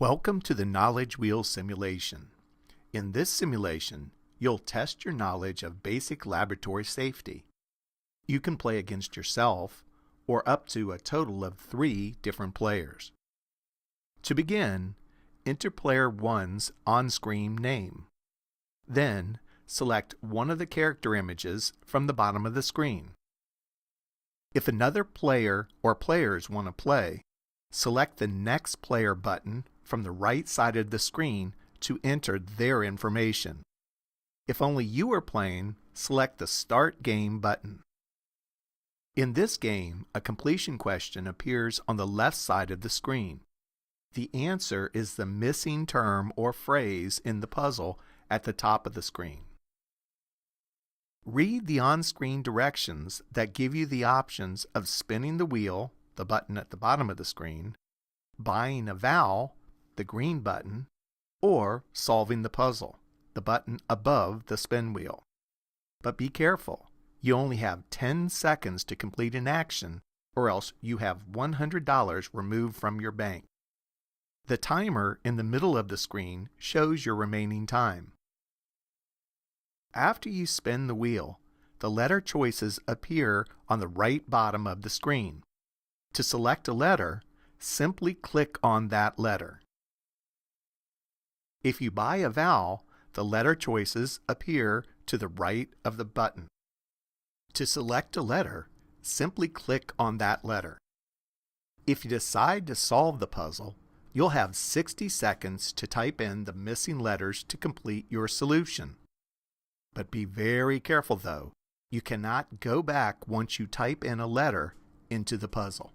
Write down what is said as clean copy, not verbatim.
Welcome to the Knowledge Wheel simulation. In this simulation, you'll test your knowledge of basic laboratory safety. You can play against yourself or up to a total of 3 different players. To begin, enter player 1's on-screen name. Then, select one of the character images from the bottom of the screen. If another player or players want to play, select the Next Player button from the right side of the screen to enter their information. If only you are playing, select the Start Game button. In this game, a completion question appears on the left side of the screen. The answer is the missing term or phrase in the puzzle at the top of the screen. Read the on-screen directions that give you the options of spinning the wheel, the button at the bottom of the screen, buying a vowel, the green button, or solving the puzzle, the button above the spin wheel. But be careful, you only have 10 seconds to complete an action, or else you have $100 removed from your bank. The timer in the middle of the screen shows your remaining time. After you spin the wheel, the letter choices appear on the right bottom of the screen. To select a letter, simply click on that letter. If you buy a vowel, the letter choices appear to the right of the button. To select a letter, simply click on that letter. If you decide to solve the puzzle, you'll have 60 seconds to type in the missing letters to complete your solution. But be very careful though, you cannot go back once you type in a letter into the puzzle.